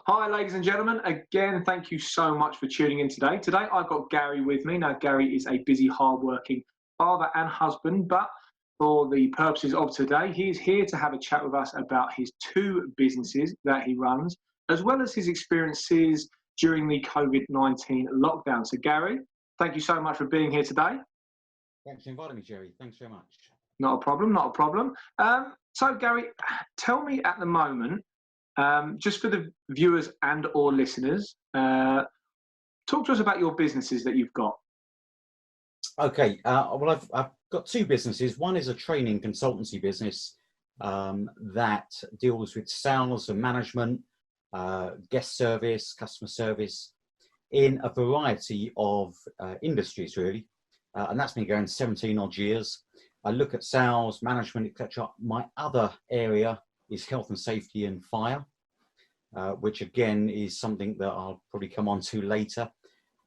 Hi, ladies and gentlemen. Again, thank you so much for tuning in today. Today, I've got Gary with me. Now, Gary is a busy, hardworking father and husband, but for the purposes of today, he's here to have a chat with us about his two businesses that he runs, as well as his experiences during the COVID-19 lockdown. So, Gary, thank you so much for being here today. Thanks for inviting me, Jerry. Thanks very much. Not a problem, not a problem. So, Gary, tell me at the moment, just for the viewers and or listeners, talk to us about your businesses that you've got. Okay, well, I've got two businesses. One is a training consultancy business that deals with sales and management, guest service, customer service in a variety of industries, really. And that's been going 17 odd years. I look at sales, management, etc. My other area is health and safety and fire, which again is something that I'll probably come on to later.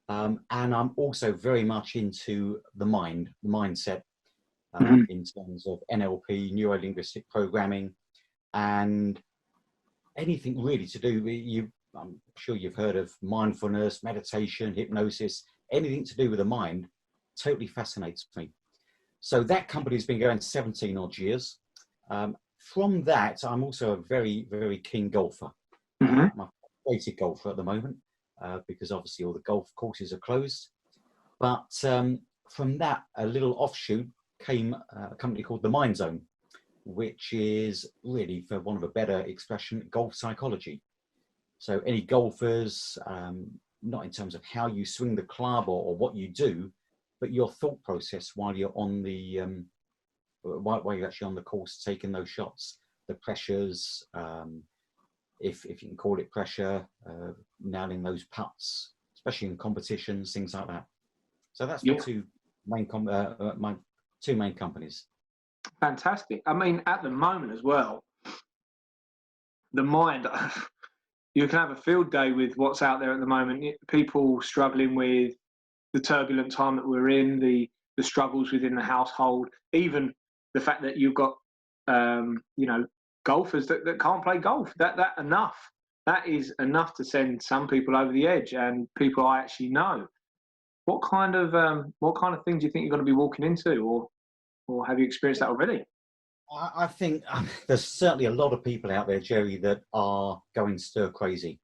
And I'm also very much into the mindset in terms of NLP, neuro-linguistic programming, and anything really to do with you. I'm sure you've heard of mindfulness, meditation, hypnosis, anything to do with the mind totally fascinates me. So that company's been going 17 odd years. From that, I'm also a very, very keen golfer. I'm a frustrated golfer at the moment because obviously all the golf courses are closed. But from that, a little offshoot came a company called the Mind Zone, which is really, for want of a better expression, golf psychology. So any golfers, not in terms of how you swing the club or what you do, but your thought process while you're on the while you're actually on the course taking those shots, the pressures, if you can call it pressure, nailing those putts, especially in competitions, things like that. So that's my two main companies. Fantastic. I mean, at the moment as well, the mind, you can have a field day with what's out there at the moment. People struggling with the turbulent time that we're in, the struggles within the household, even the fact that you've got, golfers that can't play golf. That is enough to send some people over the edge, and people I actually know. What kind of things do you think you're going to be walking into, or have you experienced that already? I think there's certainly a lot of people out there, Jerry, that are going stir crazy.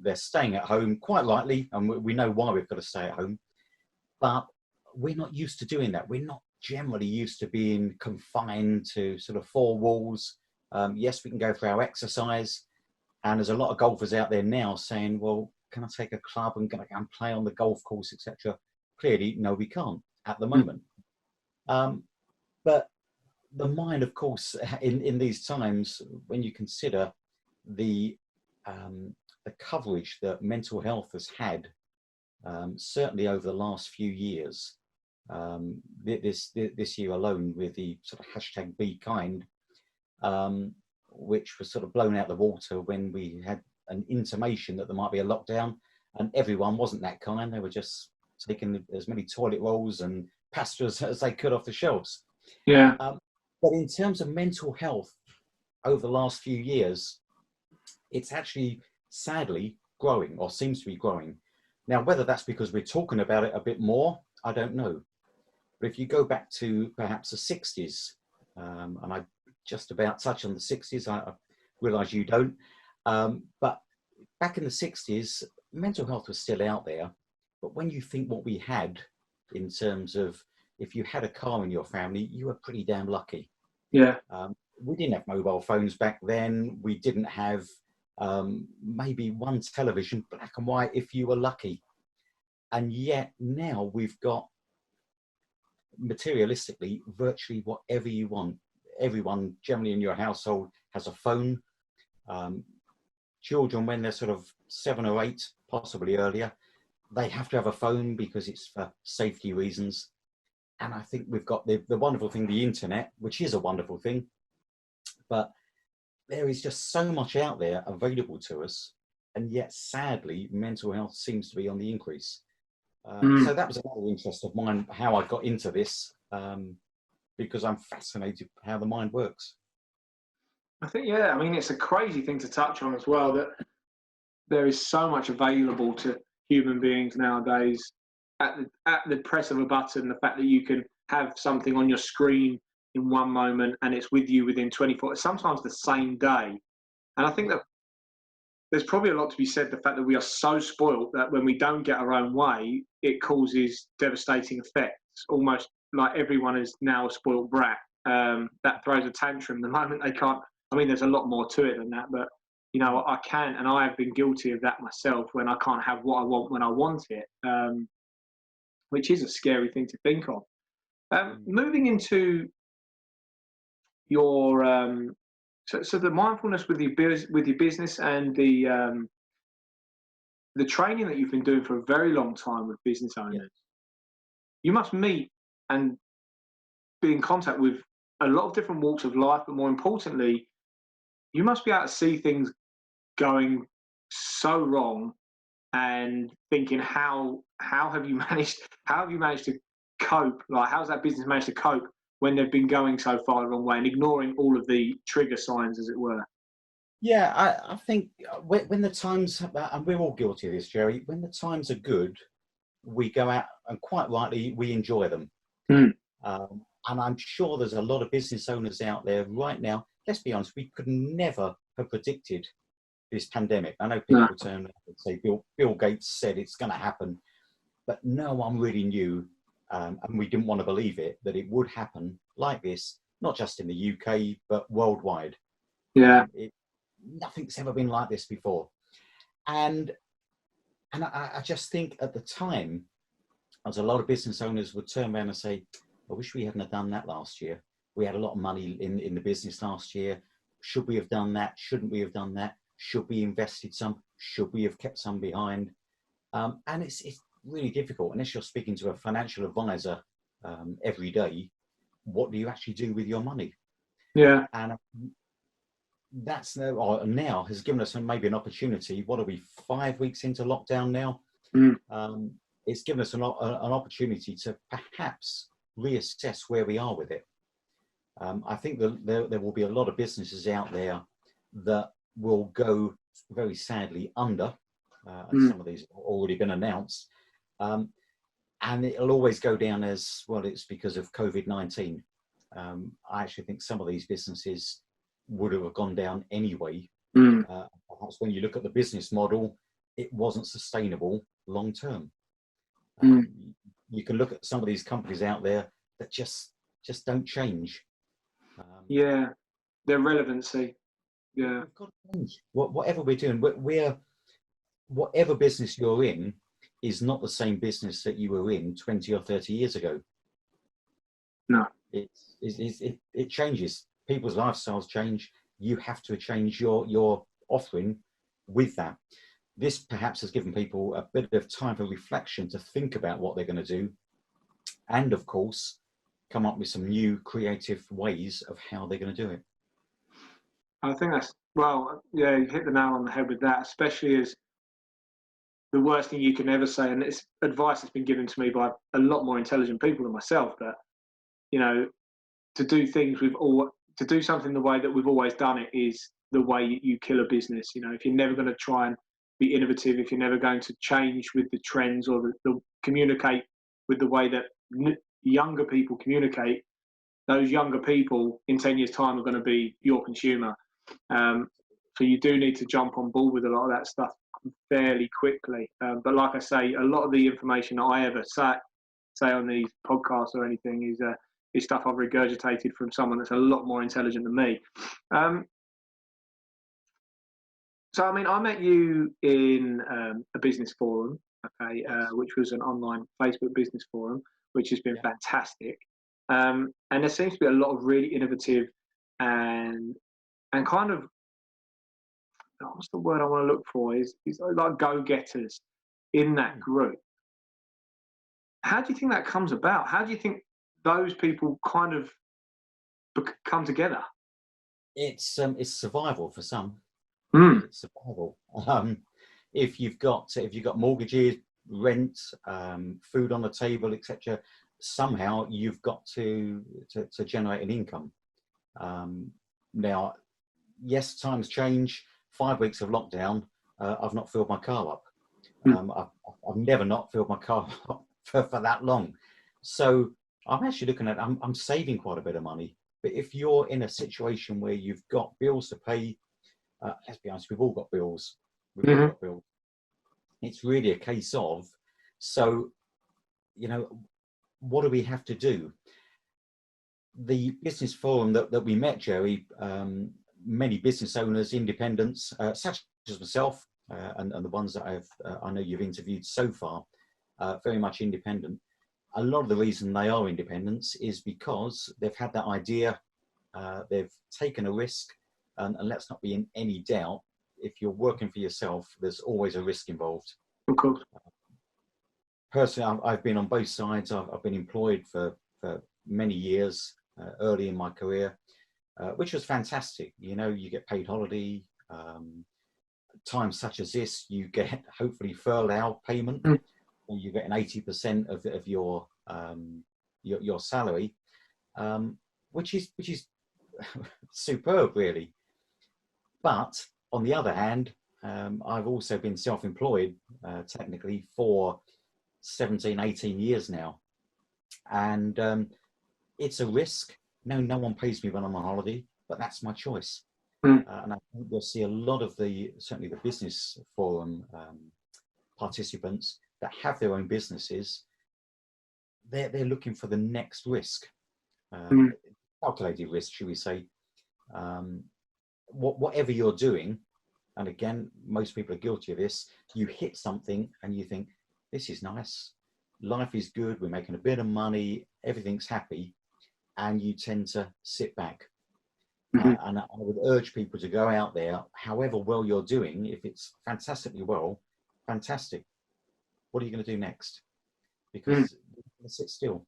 They're staying at home quite rightly, and we know why we've got to stay at home, but we're not used to doing that. We're not generally used to being confined to sort of four walls. Yes, we can go for our exercise, and there's a lot of golfers out there now saying, well, can I take a club and go and play on the golf course, etc.? Clearly, no, we can't at the moment. But the mind, of course, in these times, when you consider the coverage that mental health has had, certainly over the last few years, this year alone, with the sort of hashtag Be Kind, which was sort of blown out the water when we had an intimation that there might be a lockdown, and everyone wasn't that kind. They were just taking as many toilet rolls and pasta as they could off the shelves. Yeah. But in terms of mental health, over the last few years, it's actually sadly growing, or seems to be growing. Now, whether that's because we're talking about it a bit more, I don't know. But if you go back to perhaps the 60s, and I just about touch on the 60s, I realise you don't, but back in the 60s, mental health was still out there. But when you think what we had in terms of, if you had a car in your family, you were pretty damn lucky. Yeah. We didn't have mobile phones back then. We didn't have maybe one television, black and white, if you were lucky. And yet now we've got, materialistically, virtually whatever you want. Everyone generally in your household has a phone. Children, when they're sort of 7 or 8, possibly earlier, they have to have a phone because it's for safety reasons. And I think we've got the wonderful thing, the internet, which is a wonderful thing, but there is just so much out there available to us. And yet, sadly, mental health seems to be on the increase. So that was another interest of mine, how I got into this, because I'm fascinated how the mind works. I think, yeah, I mean, it's a crazy thing to touch on as well, that there is so much available to human beings nowadays at the press of a button. The fact that you can have something on your screen in one moment and it's with you within 24, sometimes the same day. And I think that there's probably a lot to be said, the fact that we are so spoilt that when we don't get our own way, it causes devastating effects. Almost like everyone is now a spoilt brat that throws a tantrum the moment they can't. I mean, there's a lot more to it than that, but you know, I can, and I have been guilty of that myself when I can't have what I want when I want it, which is a scary thing to think of. Moving into your so the mindfulness with your business and the training that you've been doing for a very long time with business owners, you must meet and be in contact with a lot of different walks of life, but more importantly, you must be able to see things going so wrong and thinking how have you managed to cope, like how's that business managed to cope when they've been going so far the wrong way and ignoring all of the trigger signs, as it were. Yeah, I think when the times, and we're all guilty of this, Jerry, when the times are good, we go out and quite rightly, we enjoy them. And I'm sure there's a lot of business owners out there right now. Let's be honest, we could never have predicted this pandemic. I know people turn and say Bill Gates said it's going to happen, but no one really knew, and we didn't want to believe it, that it would happen like this, not just in the UK, but worldwide. Yeah. Nothing's ever been like this before. And I just think at the time, as a lot of business owners would turn around and say, I wish we hadn't have done that last year. We had a lot of money in the business last year. Should we have done that? Shouldn't we have done that? Should we invested some? Should we have kept some behind? And it's really difficult, unless you're speaking to a financial advisor every day. What do you actually do with your money? Yeah. And that's now has given us maybe an opportunity. What are we, 5 weeks into lockdown now? It's given us an opportunity to perhaps reassess where we are with it. I think there will be a lot of businesses out there that will go very sadly under. Some of these have already been announced. And it'll always go down as, well, it's because of COVID-19. I actually think some of these businesses would have gone down anyway. Perhaps when you look at the business model, it wasn't sustainable long term. You can look at some of these companies out there that just don't change. Their relevancy. Yeah. We've got to change. Whatever we're doing, whatever business you're in is not the same business that you were in 20 or 30 years ago. No. It changes. People's lifestyles change. You have to change your offering with that. This perhaps has given people a bit of time for reflection to think about what they're going to do, and of course, come up with some new creative ways of how they're going to do it. I think you hit the nail on the head with that, especially as the worst thing you can ever say, and it's advice that's been given to me by a lot more intelligent people than myself, that, you know, to do something the way that we've always done it is the way you kill a business. You know, if you're never going to try and be innovative, if you're never going to change with the trends or the communicate with the way that younger people communicate, those younger people in 10 years' time are going to be your consumer. So you do need to jump on board with a lot of that stuff fairly quickly. But like I say, a lot of the information that I ever say on these podcasts or anything is stuff I've regurgitated from someone that's a lot more intelligent than me. So, I mean, I met you in a business forum, which was an online Facebook business forum, which has been fantastic. And there seems to be a lot of really innovative and kind of, what's the word I want to look for, is like go-getters in that group. How do you think that comes about? How do you think those people kind of come together? It's survival for some. It's survival. If you've got mortgages, rent, food on the table, etc., somehow you've got to generate an income. Now, yes, times change. 5 weeks of lockdown I've not filled my car up. Mm. I've never not filled my car up for that long. So I'm actually looking at, I'm saving quite a bit of money. But if you're in a situation where you've got bills to pay, let's be honest, we've all got bills. We've all Mhm. got bills. It's really a case of, so, you know, what do we have to do? The business forum that we met, Jerry, many business owners, independents, such as myself, and the ones that I know you've interviewed so far, very much independent. A lot of the reason they are independents is because they've had that idea, they've taken a risk, and let's not be in any doubt, if you're working for yourself, there's always a risk involved. Of course. Personally, I've been on both sides. I've been employed for many years early in my career, which was fantastic. You know, you get paid holiday. Times such as this, you get hopefully furlough payment, Mm. or you get an 80% of your salary, which is superb, really. But on the other hand, I've also been self-employed technically for 17, 18 years now. And it's a risk. No one pays me when I'm on holiday, but that's my choice. Mm. And I think you'll see a lot of certainly the business forum participants that have their own businesses, they're looking for the next risk, Mm. calculated risk, should we say. Whatever you're doing, and again, most people are guilty of this, you hit something and you think, this is nice, life is good, we're making a bit of money, everything's happy, and you tend to sit back. Mhm. And I would urge people to go out there, however well you're doing, if it's fantastically well, fantastic. What are you going to do next? Mm. Because it's going to sit still.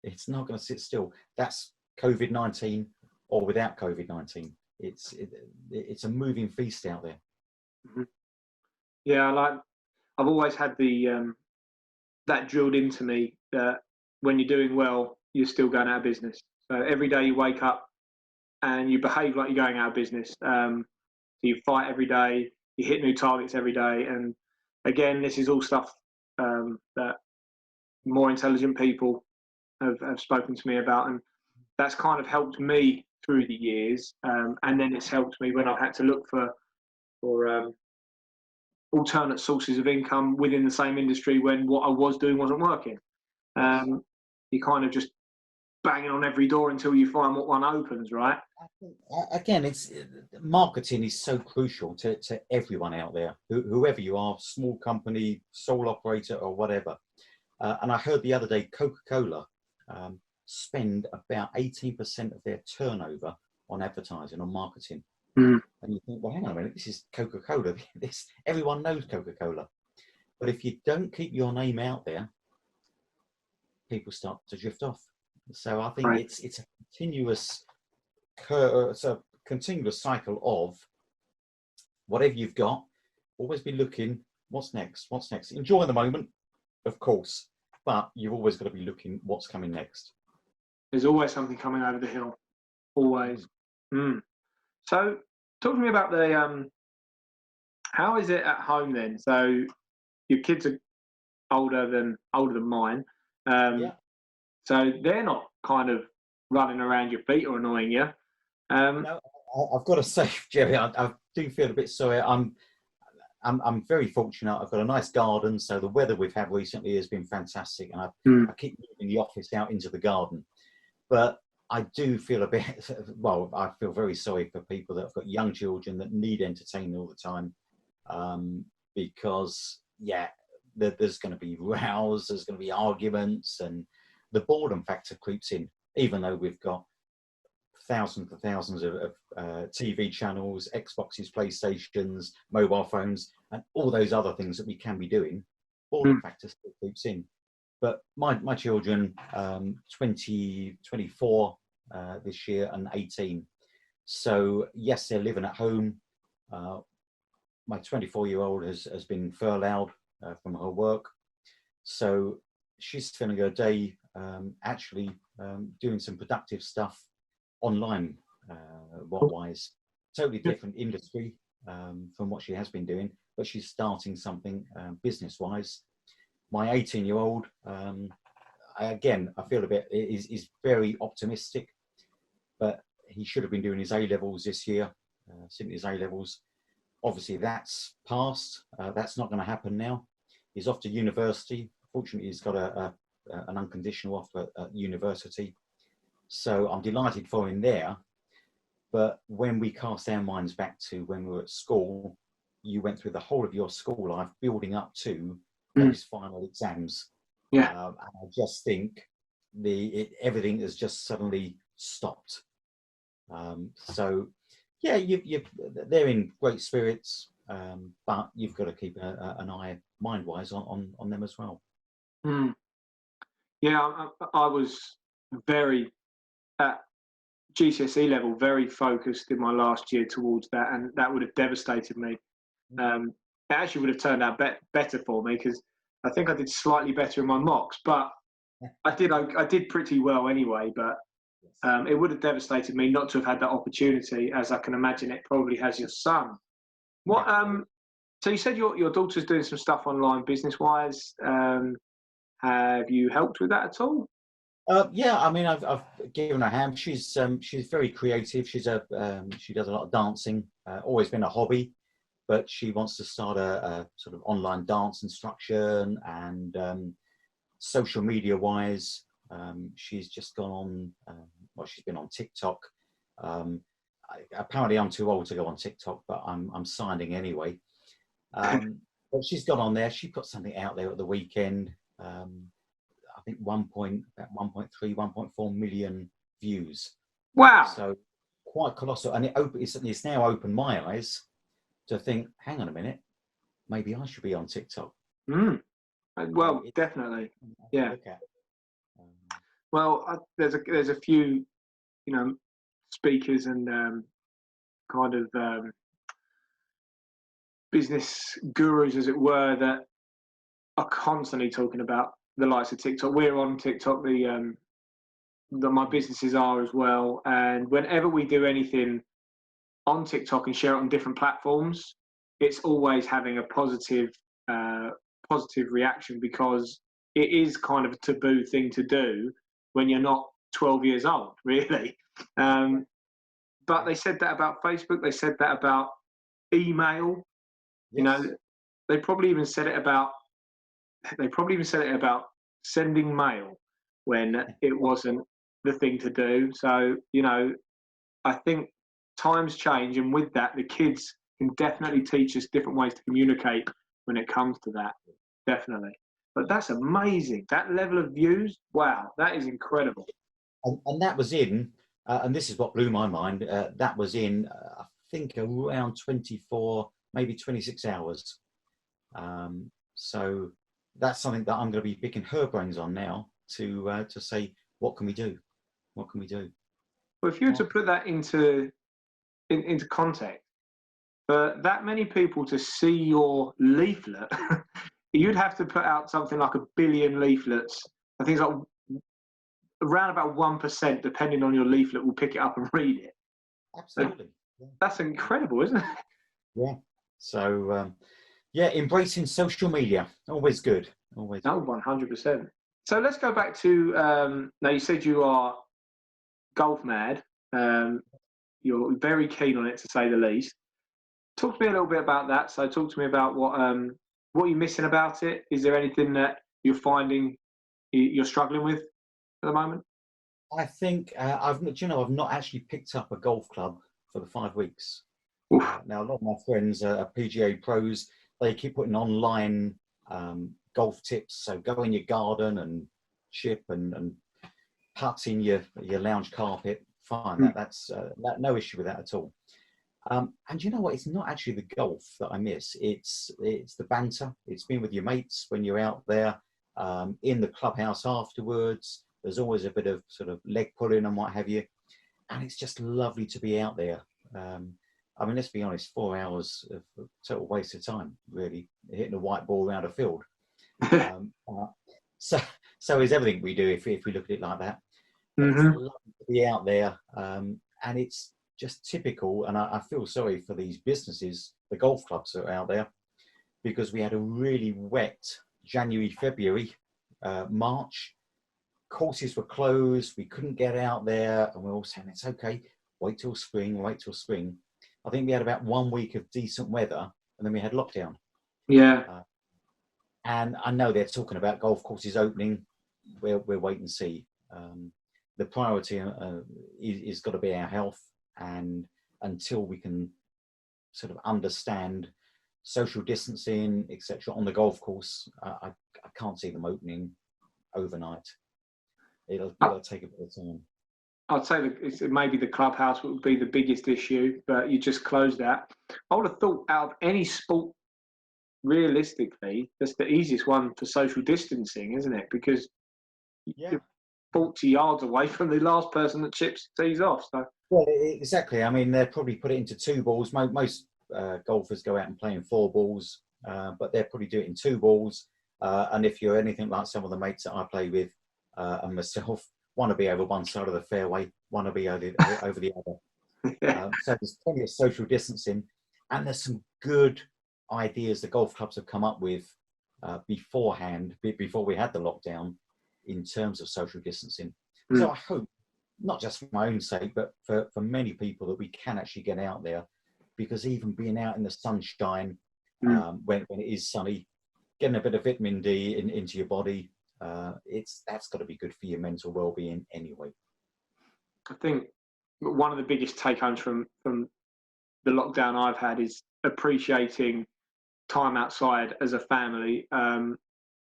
It's not going to sit still. That's COVID-19 or without COVID-19. It's a moving feast out there. Mhm. Yeah, like I've always had the that drilled into me that when you're doing well, you're still going out of business. So every day you wake up and you behave like you're going out of business. So you fight every day, you hit new targets every day, and again, this is all stuff that more intelligent people have spoken to me about, and that's kind of helped me through the years. And then it's helped me when I've had to look for alternate sources of income within the same industry when what I was doing wasn't working. Yes. You kind of just banging on every door until you find what one opens, right? Again, it's marketing is so crucial to everyone out there, whoever you are, small company, sole operator, or whatever. And I heard the other day, Coca-Cola spend about 18% of their turnover on advertising, on marketing. Mm. And you think, well, hang on a minute, this is Coca-Cola. Everyone knows Coca-Cola. But if you don't keep your name out there, people start to drift off. So I think Right. it's a continuous cycle of whatever you've got, always be looking, what's next? What's next? Enjoy the moment, of course, but you've always got to be looking what's coming next. There's always something coming over the hill. Always. Mm. So, talk to me about the how is it at home then? So, your kids are older than mine. Um, Yeah. so they're not kind of running around your feet or annoying you. Um, No, I've got to say, Jerry, I do feel a bit sorry. I'm very fortunate. I've got a nice garden, so the weather we've had recently has been fantastic, and mm, I keep moving the office out into the garden. But I do feel a bit, well, I feel very sorry for people that have got young children that need entertainment all the time, because, yeah, there's going to be rows, there's going to be arguments, and the boredom factor creeps in, even though we've got thousands of TV channels, Xboxes, PlayStations, mobile phones, and all those other things that we can be doing. mm, Boredom factor still creeps in. But my children, 20, 24 this year and 18. So yes, they're living at home. My 24-year-old has been furloughed from her work. So she's spending her day actually doing some productive stuff online, wise. Totally different industry, from what she has been doing, but she's starting something business-wise. My 18-year-old, again, I feel a bit, is very optimistic, but he should have been doing his A-levels this year, sitting his A-levels. Obviously, that's passed. That's not going to happen now. He's off to university. Fortunately, he's got an unconditional offer at university. So I'm delighted for him there. But when we cast our minds back to when we were at school, you went through the whole of your school life building up to those final exams. Yeah. And I just think everything has just suddenly stopped. So, yeah, they're in great spirits, but you've got to keep an eye, mind-wise, on them as well. Yeah, I was very, at GCSE level, very focused in my last year towards that, and that would have devastated me. It actually would have turned out better for me, because I think I did slightly better in my mocks, but I did pretty well anyway. But it would have devastated me not to have had that opportunity, as I can imagine it probably has your son. What? So you said your daughter's doing some stuff online business-wise. Have you helped with that at all? Yeah, I mean, I've given her a hand. She's very creative. She does a lot of dancing. Always been a hobby, but she wants to start a sort of online dance instruction, and social media wise, she's just gone on. Well, she's been on TikTok. Apparently, I'm too old to go on TikTok, but I'm signing anyway. But she's gone on there. She put something out there at the weekend. I think 1.3, 1.4 million views. Wow! So quite colossal, and it's now opened my eyes to think, hang on a minute, maybe I should be on TikTok. Well, definitely, yeah. Well, there's a few, speakers and kind of business gurus, as it were, that are constantly talking about the likes of TikTok. We're on TikTok. My businesses are as well. And whenever we do anything on TikTok and share it on different platforms, it's always having a positive reaction, because it is kind of a taboo thing to do when you're not 12 years old, really. But they said that about Facebook. They said that about email. Yes. They probably even said it about sending mail when it wasn't the thing to do. So, I think times change, and with that, the kids can definitely teach us different ways to communicate when it comes to that. Definitely. But that's amazing. That level of views, wow, that is incredible. And that was in, and this is what blew my mind, that was in, I think, around 24, maybe 26 hours. So that's something that I'm going to be picking her brains on now to say, what can we do? What can we do? Well, if you were to put that into context, for that many people to see your leaflet, you'd have to put out something like 1 billion leaflets. I think it's like around about 1%, depending on your leaflet, will pick it up and read it. Absolutely. That's incredible, isn't it? Yeah. So, embracing social media, always good. Always. No, 100%. So let's go back to, now you said you are golf mad. You're very keen on it, to say the least. Talk to me a little bit about that. So talk to me about what you're missing about it. Is there anything that you're finding you're struggling with at the moment? I think I've not actually picked up a golf club for the 5 weeks. Now, a lot of my friends are PGA pros. They keep putting online golf tips. So go in your garden and chip and putt in your lounge carpet. Fine, that's no issue with that at all. And you know what? It's not actually the golf that I miss. It's the banter. It's being with your mates when you're out there in the clubhouse afterwards. There's always a bit of sort of leg pulling and what have you. And it's just lovely to be out there. I mean, let's be honest, 4 hours of total waste of time, really, hitting a white ball around a field. So is everything we do if we look at it like that. But it's lovely to be out there, and it's just typical, and I feel sorry for these businesses, the golf clubs that are out there, because we had a really wet January, February, March. Courses were closed, we couldn't get out there, and we're all saying, it's okay, wait till spring, wait till spring. I think we had about 1 week of decent weather, and then we had lockdown. Yeah. And I know they're talking about golf courses opening. We'll wait and see. The priority is got to be our health, and until we can sort of understand social distancing, etc., on the golf course, I can't see them opening overnight. It'll take a bit of time. I'd say that maybe the clubhouse would be the biggest issue, but you just close that. I would have thought out of any sport, realistically, that's the easiest one for social distancing, isn't it? Because you're 40 yards away from the last person that chips tees off. So. Well, exactly. I mean, they'll probably put it into 2 balls. Most golfers go out and play in 4 balls, but they'll probably do it in 2 balls. And if you're anything like some of the mates that I play with and myself, want to be over one side of the fairway, want to be over the other. Yeah. So there's plenty of social distancing, and there's some good ideas the golf clubs have come up with beforehand, before we had the lockdown, in terms of social distancing. So I hope, not just for my own sake, but for many people, that we can actually get out there, because even being out in the sunshine, when it is sunny, getting a bit of vitamin D into your body, that's got to be good for your mental well-being anyway. I think one of the biggest take-homes from the lockdown I've had is appreciating time outside as a family. And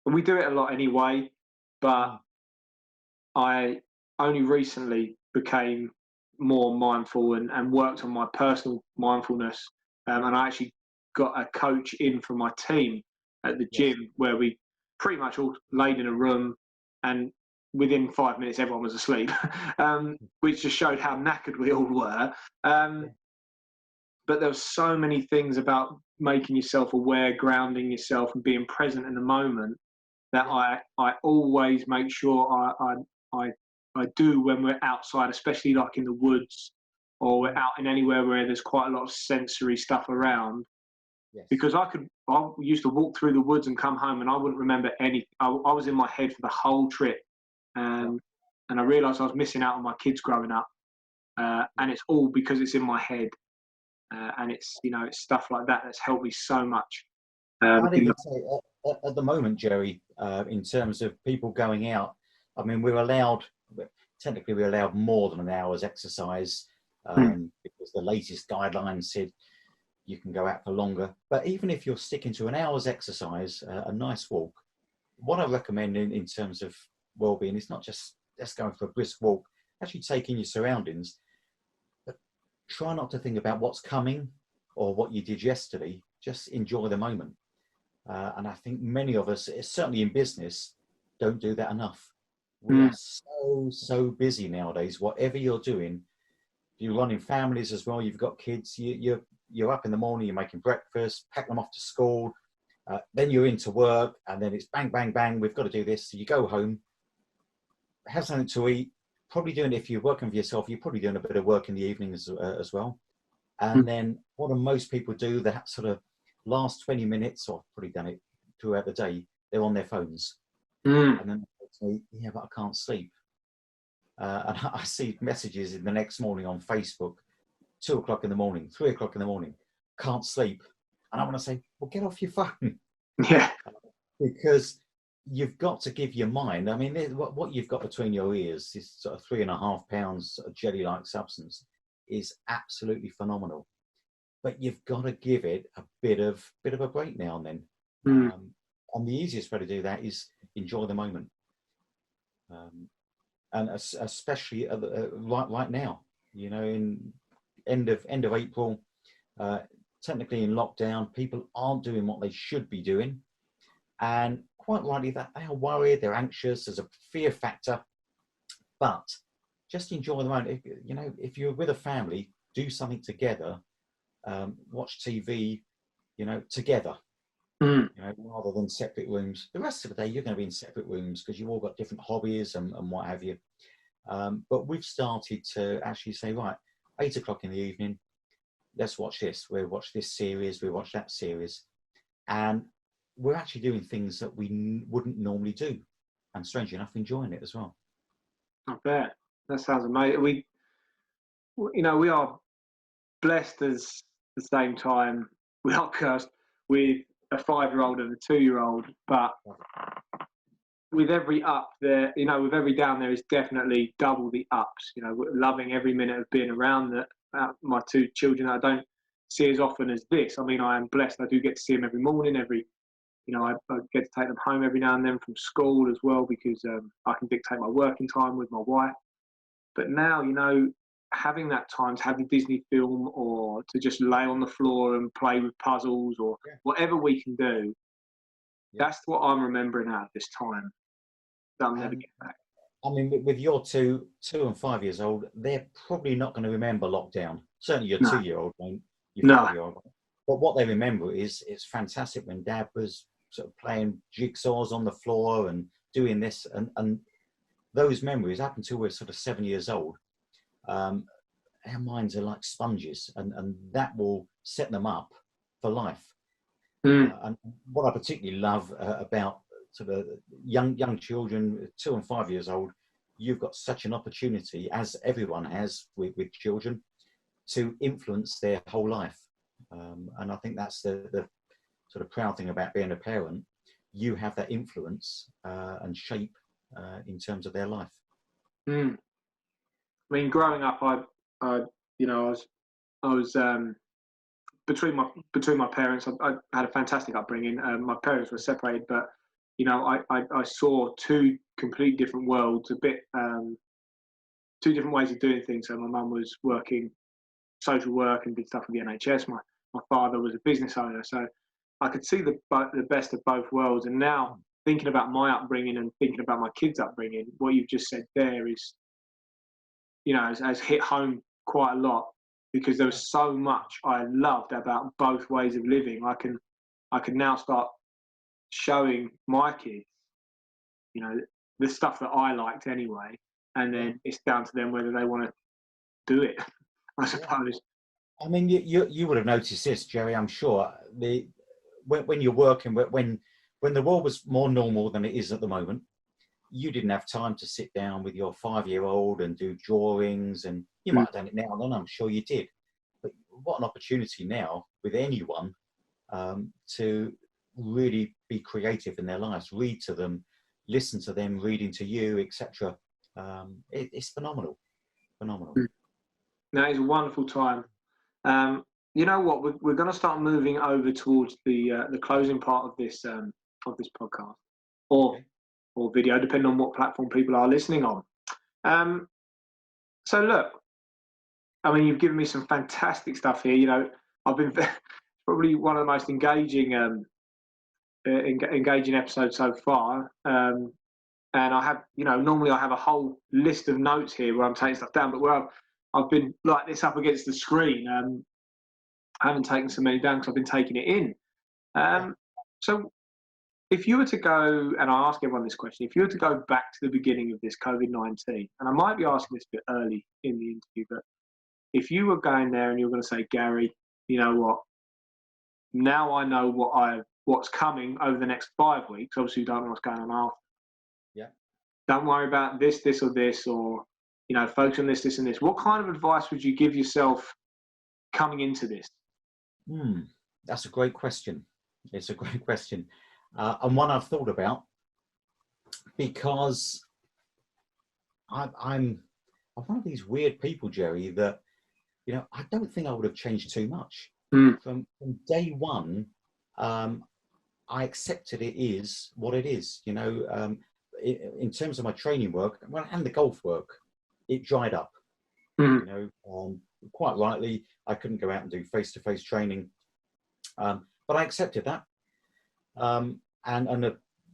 we do it a lot anyway, but I only recently became more mindful and worked on my personal mindfulness. And I actually got a coach in for my team at the gym, where we pretty much all laid in a room, and within 5 minutes everyone was asleep, which just showed how knackered we all were. But there were so many things about making yourself aware, grounding yourself, and being present in the moment that I always make sure I do when we're outside, especially like in the woods, or we're out in anywhere where there's quite a lot of sensory stuff around. Because I used to walk through the woods and come home and I wouldn't remember anything. I was in my head for the whole trip, and I realised I was missing out on my kids growing up, and it's all because it's in my head, and it's it's stuff like that that's helped me so much. I'd even say at the moment, Jerry, in terms of people going out, I mean, technically we're allowed more than an hour's exercise, because the latest guidelines said you can go out for longer. But even if you're sticking to an hour's exercise, a nice walk, what I recommend in terms of well-being is not just going for a brisk walk, actually taking your surroundings, but try not to think about what's coming or what you did yesterday. Just enjoy the moment. And I think many of us, certainly in business, don't do that enough. We are so busy nowadays. Whatever you're doing, you're running families as well, you've got kids, you're up in the morning, you're making breakfast, pack them off to school, then you're into work, and then it's bang, bang, bang, we've got to do this. So you go home, have something to eat, probably doing, if you're working for yourself, you're probably doing a bit of work in the evening as well. And then what do most people do, that sort of last 20 minutes, or I've probably done it throughout the day, they're on their phones. And then they say, yeah, but I can't sleep. And I see messages in the next morning on Facebook, 2 o'clock in the morning, 3 o'clock in the morning, can't sleep. And I want to say, well, get off your phone. Yeah. Because you've got to give your mind, I mean, what you've got between your ears, this sort of 3.5 pounds of jelly-like substance, is absolutely phenomenal. But you've got to give it a bit of a break now and then. And the easiest way to do that is enjoy the moment. And especially right now, in end of April, technically in lockdown, people aren't doing what they should be doing, and quite likely that they are worried, they're anxious, there's a fear factor. But just enjoy the moment. If you're with a family, do something together, watch TV, together. Rather than separate rooms. The rest of the day you're going to be in separate rooms because you've all got different hobbies and what have you. But we've started to actually say, right, 8 o'clock in the evening, let's watch this. We'll watch this series, we'll watch that series. And we're actually doing things that we wouldn't normally do. And strangely enough, enjoying it as well. I bet. That sounds amazing. We are blessed as at the same time. We are cursed with a 5-year-old and a 2-year-old, but with every up there, with every down there is definitely double the ups. Loving every minute of being around my 2 children. I don't see as often as this. I mean, I am blessed. I do get to see them every morning. I get to take them home every now and then from school as well, because I can dictate my working time with my wife. But now, having that time to have the Disney film, or to just lay on the floor and play with puzzles, or whatever we can do, that's what I'm remembering out of this time that I'll never get back. I mean, with your 2 and 5 years old, they're probably not going to remember lockdown. Certainly your 2-year-old won't, your 5-year-old won't. But what they remember is it's fantastic when Dad was sort of playing jigsaws on the floor and doing this. And those memories, up until we're sort of 7 years old, our minds are like sponges, and that will set them up for life. And what I particularly love about sort of young children, 2 and 5 years old, you've got such an opportunity, as everyone has with children, to influence their whole life. And I think that's the sort of proud thing about being a parent. You have that influence and shape in terms of their life. I mean, growing up, I was between my parents. I had a fantastic upbringing. My parents were separated, but I saw 2 complete different worlds, 2 different ways of doing things. So my mum was working social work and did stuff with the NHS. My father was a business owner, so I could see the best of both worlds. And now, thinking about my upbringing and thinking about my kids' upbringing, what you've just said there is, has hit home quite a lot, because there was so much I loved about both ways of living. I can now start showing my kids, the stuff that I liked anyway, and then it's down to them whether they want to do it, I suppose. I mean, you would have noticed this, Jerry, I'm sure. When you're working, when the world was more normal than it is at the moment, you didn't have time to sit down with your 5-year-old and do drawings, and you might have done it now and then, I'm sure you did. But what an opportunity now with anyone to really be creative in their lives, read to them, listen to them reading to you, etc. It's phenomenal. That is a wonderful time. You know what? We're going to start moving over towards the closing part of this podcast, or video, depending on what platform people are listening on. So look, I mean, you've given me some fantastic stuff here. I've been probably one of the most engaging episodes so far. And I have, normally I have a whole list of notes here where I'm taking stuff down, but where I've been like this up against the screen, I haven't taken so many down because I've been taking it in. So if you were to go, and I ask everyone this question, if you were to go back to the beginning of this COVID-19, and I might be asking this a bit early in the interview, but if you were going there and you were going to say, Gary, you know what, now I know what's coming over the next 5 weeks, obviously you don't know what's going on after. Yeah. Don't worry about this, or this, or, focus on this, this, and this. What kind of advice would you give yourself coming into this? That's a great question. It's a great question. And one I've thought about, because I'm one of these weird people, Jerry, that, I don't think I would have changed too much. From day one, I accepted it is what it is. In terms of my training work, and the golf work, it dried up. Quite rightly, I couldn't go out and do face-to-face training, but I accepted that. And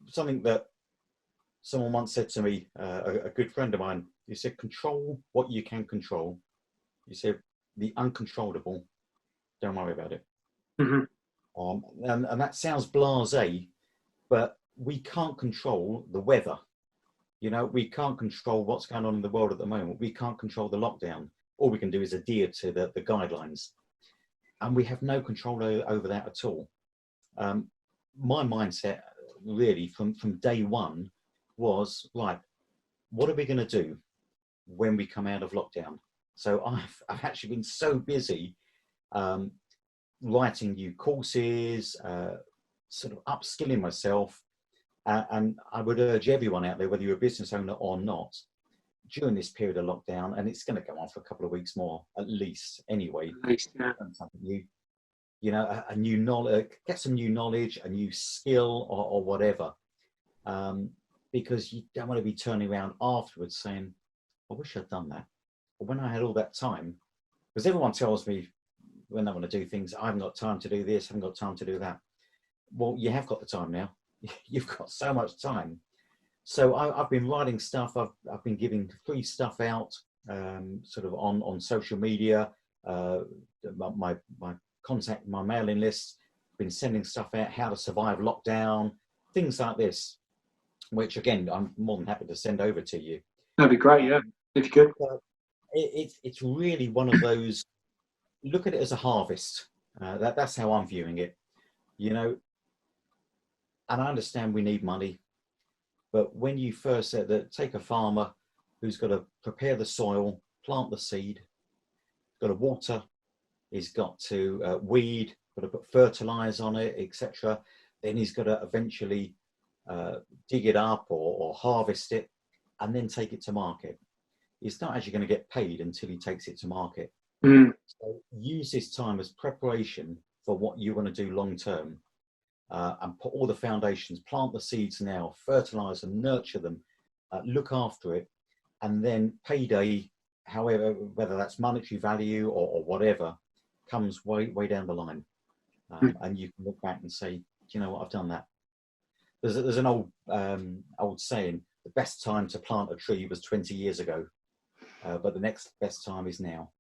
something that someone once said to me, a good friend of mine, he said, control what you can control. He said, the uncontrollable, don't worry about it. And that sounds blasé, but we can't control the weather. We can't control what's going on in the world at the moment. We can't control the lockdown. all we can do is adhere to the guidelines. And we have no control over that at all. My mindset really from day one was, right, what are we going to do when we come out of lockdown? So I've actually been so busy writing new courses, sort of upskilling myself. And I would urge everyone out there, whether you're a business owner or not, during this period of lockdown, and it's going to go on for a couple of weeks more, at least anyway, At least, yeah. something new, you know, a new knowledge, get some new knowledge, a new skill or whatever. Because you don't want to be turning around afterwards saying, I wish I'd done that. But when I had all that time, because everyone tells me when they want to do things, I haven't got time to do this, I haven't got time to do that. Well, you have got the time now. You've got so much time. So I've been writing stuff. I've been giving free stuff out, sort of on social media, my contact, my mailing list. Been sending stuff out, how to survive lockdown, things like this, which again, I'm more than happy to send over to you. That'd be great, yeah, if you could. It's really one of those, look at it as a harvest. That's how I'm viewing it, you know. And I understand we need money, but when you first said that, take a farmer who's got to prepare the soil, plant the seed, got to water, he's got to weed, got to put fertilizer on it, etc. Then he's got to eventually dig it up or harvest it and then take it to market. He's not actually going to get paid until he takes it to market. So use this time as preparation for what you want to do long term. And put all the foundations, plant the seeds now, fertilize them, nurture them, look after it, and then payday, however, whether that's monetary value or whatever, comes way down the line. And you can look back and say, you know what, I've done that. There's an old saying, the best time to plant a tree was 20 years ago, but the next best time is now.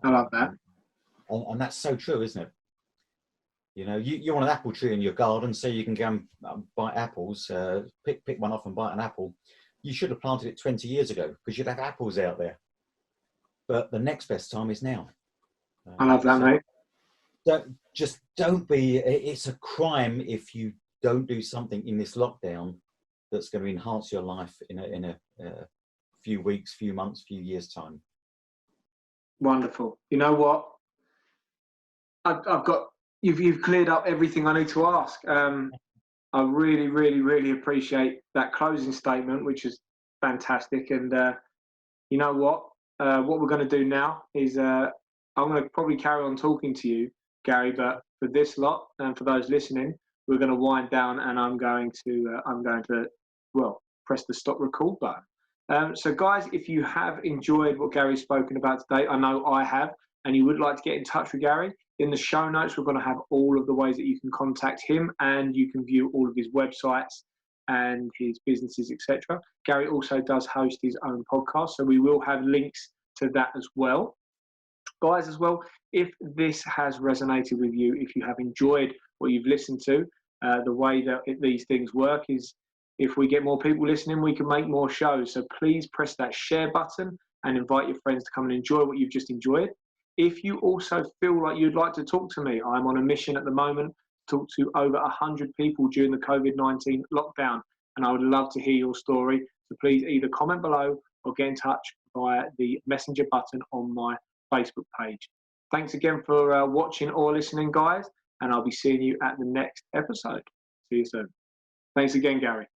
I love that. And that's so true, isn't it? You know, you want an apple tree in your garden so you can go and bite apples, pick one off and bite an apple. You should have planted it 20 years ago because you'd have apples out there. But the next best time is now. I love that, mate. Don't be, it's a crime if you don't do something in this lockdown that's going to enhance your life in a few weeks, few months, few years' time. Wonderful. You know what? I've got... You've cleared up everything I need to ask. I really, really, really appreciate that closing statement, which is fantastic. And you know what? What we're going to do now is I'm going to probably carry on talking to you, Gary. But for this lot and for those listening, we're going to wind down, and I'm going to press the stop record button. So, guys, if you have enjoyed what Gary's spoken about today, I know I have, and you would like to get in touch with Gary, in the show notes, we're going to have all of the ways that you can contact him, and you can view all of his websites and his businesses, etc. Gary also does host his own podcast, so we will have links to that as well. Guys, as well, if this has resonated with you, if you have enjoyed what you've listened to, the way that these things work is if we get more people listening, we can make more shows. So please press that share button and invite your friends to come and enjoy what you've just enjoyed. If you also feel like you'd like to talk to me, I'm on a mission at the moment to talk to over 100 people during the COVID-19 lockdown, and I would love to hear your story. So please either comment below or get in touch via the messenger button on my Facebook page. Thanks again for watching or listening, guys, and I'll be seeing you at the next episode. See you soon. Thanks again, Gary.